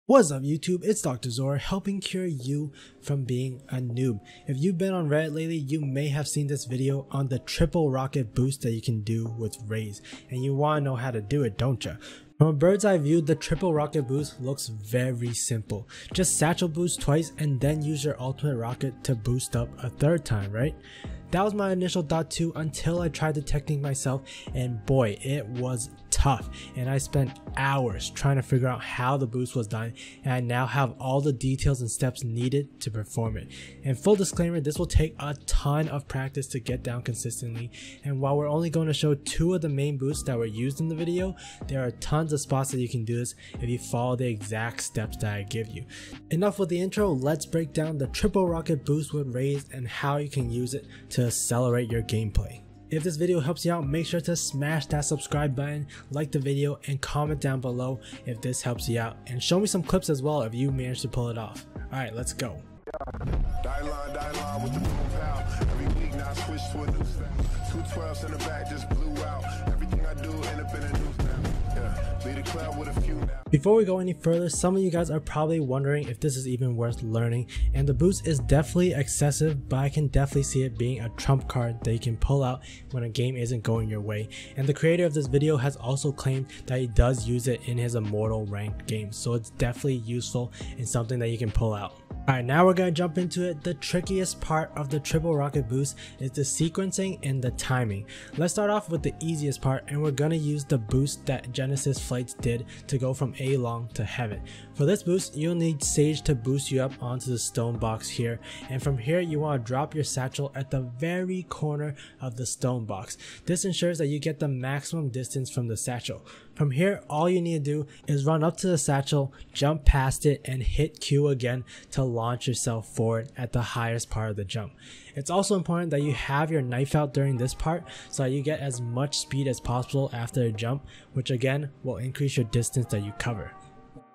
What's up YouTube, it's Dr. Zora helping cure you from being a noob. If you've been on Reddit lately, you may have seen this video on the triple rocket boost that you can do with Raze, and you want to know how to do it, don't you? From a bird's eye view, the triple rocket boost looks very simple. Just satchel boost twice and then use your ultimate rocket to boost up a third time, right? That was my initial thought too until I tried the technique myself, and boy, it was tough, and I spent hours trying to figure out how the boost was done, and I now have all the details and steps needed to perform it. And full disclaimer, this will take a ton of practice to get down consistently, and while we're only going to show 2 of the main boosts that were used in the video, there are tons of spots that you can do this if you follow the exact steps that I give you. Enough with the intro, let's break down the triple rocket boost with Raze and how you can use it to accelerate your gameplay. If this video helps you out, make sure to smash that subscribe button, like the video, and comment down below if this helps you out, and show me some clips as well if you manage to pull it off. Alright, let's go. Before we go any further, some of you guys are probably wondering if this is even worth learning, and the boost is definitely excessive, but I can definitely see it being a trump card that you can pull out when a game isn't going your way. And the creator of this video has also claimed that he does use it in his immortal ranked games, so it's definitely useful and something that you can pull out. Alright, now we're going to jump into it. The trickiest part of the triple rocket boost is the sequencing and the timing. Let's start off with the easiest part, and we're going to use the boost that Genesis Flights did to go from A long to heaven. For this boost, you'll need Sage to boost you up onto the stone box here, and from here you want to drop your satchel at the very corner of the stone box. This ensures that you get the maximum distance from the satchel. From here, all you need to do is run up to the satchel, jump past it, and hit Q again to launch yourself forward at the highest part of the jump. It's also important that you have your knife out during this part so that you get as much speed as possible after the jump, which again will increase your distance that you cover.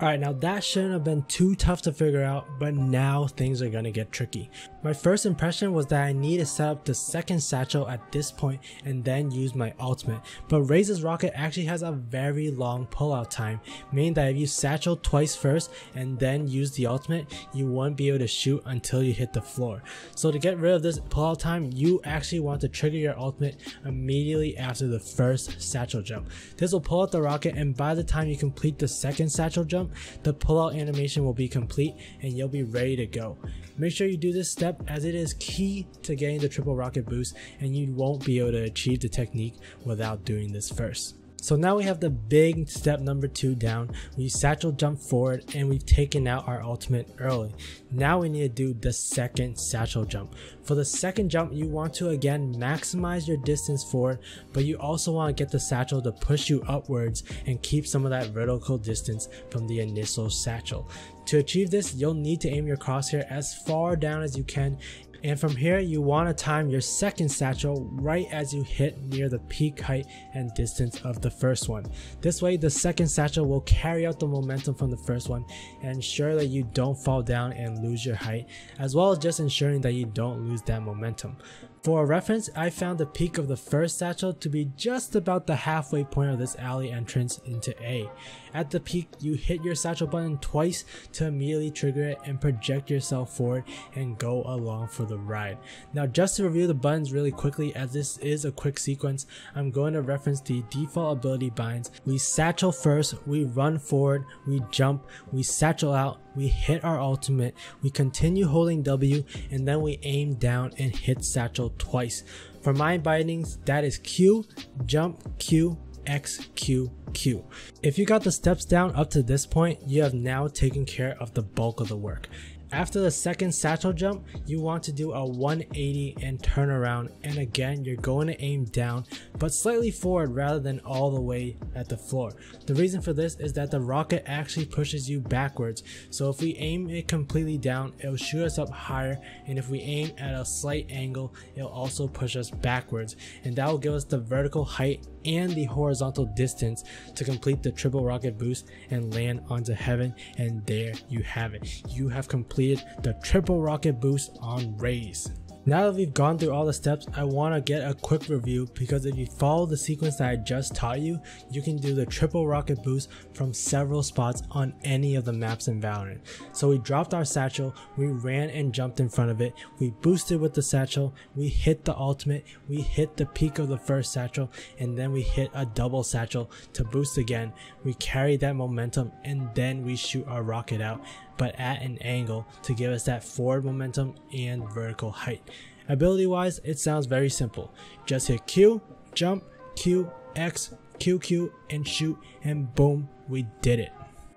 Alright, now that shouldn't have been too tough to figure out, but now things are gonna get tricky. My first impression was that I need to set up the second satchel at this point and then use my ultimate, but Raze's rocket actually has a very long pullout time, meaning that if you satchel twice first and then use the ultimate, you won't be able to shoot until you hit the floor. So to get rid of this pullout time, you actually want to trigger your ultimate immediately after the first satchel jump. This will pull out the rocket, and by the time you complete the second satchel jump, the pullout animation will be complete and you'll be ready to go. Make sure you do this step as it is key to getting the triple rocket boost, and you won't be able to achieve the technique without doing this first. So now we have the big step number 2 down. We satchel jump forward and we've taken out our ultimate early. Now we need to do the second satchel jump. For the second jump, you want to again maximize your distance forward, but you also want to get the satchel to push you upwards and keep some of that vertical distance from the initial satchel. To achieve this, you'll need to aim your crosshair as far down as you can, and from here you want to time your second satchel right as you hit near the peak height and distance of the first one. This way the second satchel will carry out the momentum from the first one and ensure that you don't fall down and lose your height, as well as just ensuring that you don't lose that momentum. For a reference, I found the peak of the first satchel to be just about the halfway point of this alley entrance into A. At the peak, you hit your satchel button twice to immediately trigger it and project yourself forward and go along for the ride. Now, just to review the buttons really quickly, as this is a quick sequence, I'm going to reference the default ability binds. We satchel first, we run forward, we jump, we satchel out, we hit our ultimate, we continue holding W, and then we aim down and hit satchel twice. For my bindings, that is Q, jump, Q, X, Q, Q. If you got the steps down up to this point, you have now taken care of the bulk of the work. After the second satchel jump, you want to do a 180 and turn around, and again you're going to aim down but slightly forward rather than all the way at the floor. The reason for this is that the rocket actually pushes you backwards, so if we aim it completely down, it'll shoot us up higher, and if we aim at a slight angle, it'll also push us backwards, and that will give us the vertical height and the horizontal distance to complete the triple rocket boost and land onto heaven. And there you have it. You have completed the triple rocket boost on Raze. Now that we've gone through all the steps, I want to get a quick review, because if you follow the sequence that I just taught you, you can do the triple rocket boost from several spots on any of the maps in Valorant. So we dropped our satchel, we ran and jumped in front of it, we boosted with the satchel, we hit the ultimate, we hit the peak of the first satchel, and then we hit a double satchel to boost again. We carry that momentum and then we shoot our rocket out, but at an angle to give us that forward momentum and vertical height. Ability wise, it sounds very simple. Just hit Q, jump, Q, X, QQ, and shoot, and boom, we did it.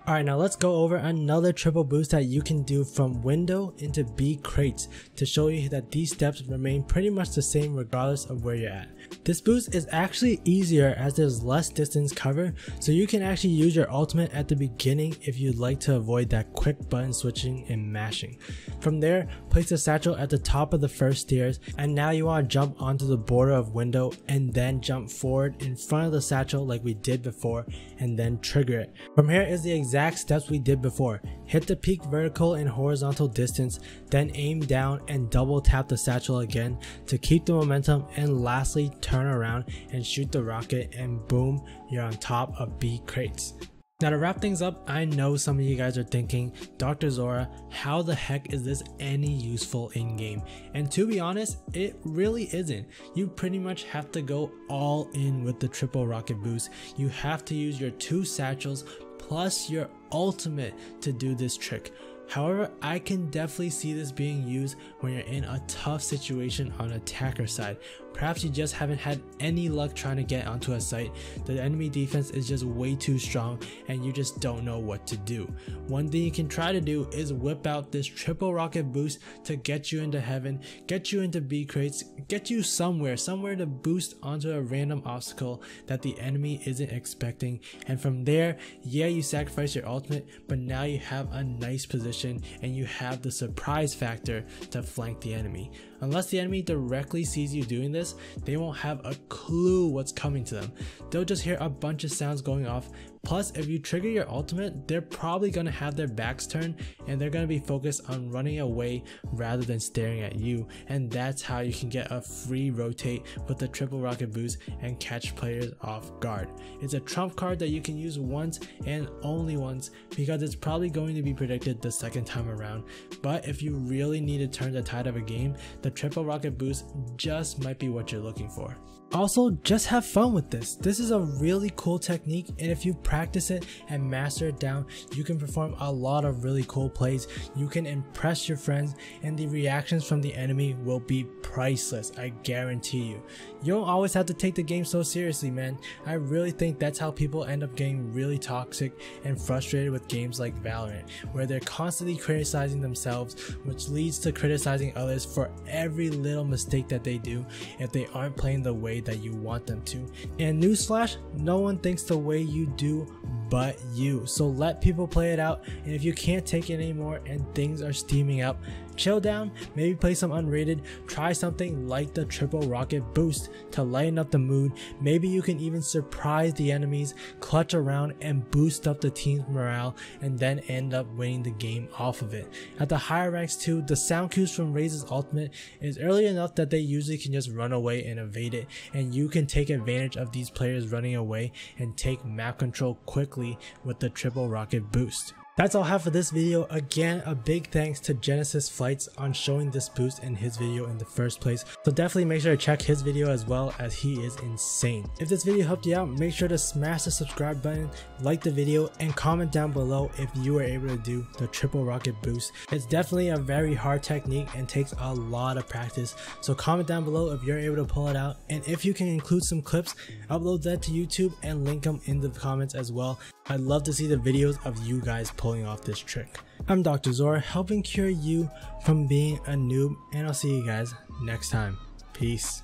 Alright, now let's go over another triple boost that you can do from window into B crates to show you that these steps remain pretty much the same regardless of where you're at. This boost is actually easier as there's less distance cover, so you can actually use your ultimate at the beginning if you'd like to avoid that quick button switching and mashing. From there, place the satchel at the top of the first stairs, and now you want to jump onto the border of window and then jump forward in front of the satchel like we did before, and then trigger it. From here is the exact steps we did before. Hit the peak vertical and horizontal distance, then aim down and double tap the satchel again to keep the momentum, and lastly turn around and shoot the rocket, and boom, you're on top of B crates. Now to wrap things up, I know some of you guys are thinking, Dr. Zora, how the heck is this any useful in game? And to be honest, it really isn't. You pretty much have to go all in with the triple rocket boost. You have to use your 2 satchels plus your ultimate to do this trick. However, I can definitely see this being used when you're in a tough situation on attacker side. Perhaps you just haven't had any luck trying to get onto a site, the enemy defense is just way too strong and you just don't know what to do. One thing you can try to do is whip out this triple rocket boost to get you into heaven, get you into B crates, get you somewhere to boost onto a random obstacle that the enemy isn't expecting, and from there, yeah, you sacrifice your ultimate, but now you have a nice position and you have the surprise factor to flank the enemy. Unless the enemy directly sees you doing this, they won't have a clue what's coming to them. They'll just hear a bunch of sounds going off. Plus, if you trigger your ultimate, they're probably going to have their backs turned and they're going to be focused on running away rather than staring at you, and that's how you can get a free rotate with the triple rocket boost and catch players off guard. It's a trump card that you can use once and only once, because it's probably going to be predicted the second time around, but if you really need to turn the tide of a game, the triple rocket boost just might be what you're looking for. Also, just have fun with this. This is a really cool technique, and if you practice it and master it down, you can perform a lot of really cool plays. You can impress your friends, and the reactions from the enemy will be priceless, I guarantee you. You don't always have to take the game so seriously, man. I really think that's how people end up getting really toxic and frustrated with games like Valorant, where they're constantly criticizing themselves, which leads to criticizing others for every little mistake that they do if they aren't playing the way that you want them to. And newsflash, no one thinks the way you do but you. So let people play it out, and if you can't take it anymore and things are steaming up, chill down, maybe play some unrated, try something like the triple rocket boost to lighten up the mood. Maybe you can even surprise the enemies, clutch around and boost up the team's morale, and then end up winning the game off of it. At the higher ranks too, the sound cues from Raze's ultimate is early enough that they usually can just run away and evade it, and you can take advantage of these players running away and take map control quickly with the triple rocket boost. That's all I have for this video. Again, a big thanks to Genesis Flights on showing this boost in his video in the first place. So definitely make sure to check his video as well, as he is insane. If this video helped you out, make sure to smash the subscribe button, like the video, and comment down below if you were able to do the triple rocket boost. It's definitely a very hard technique and takes a lot of practice. So comment down below if you're able to pull it out, and if you can include some clips, upload that to YouTube and link them in the comments as well. I'd love to see the videos of you guys pulling off this trick. I'm Dr. Zora, helping cure you from being a noob, and I'll see you guys next time. Peace.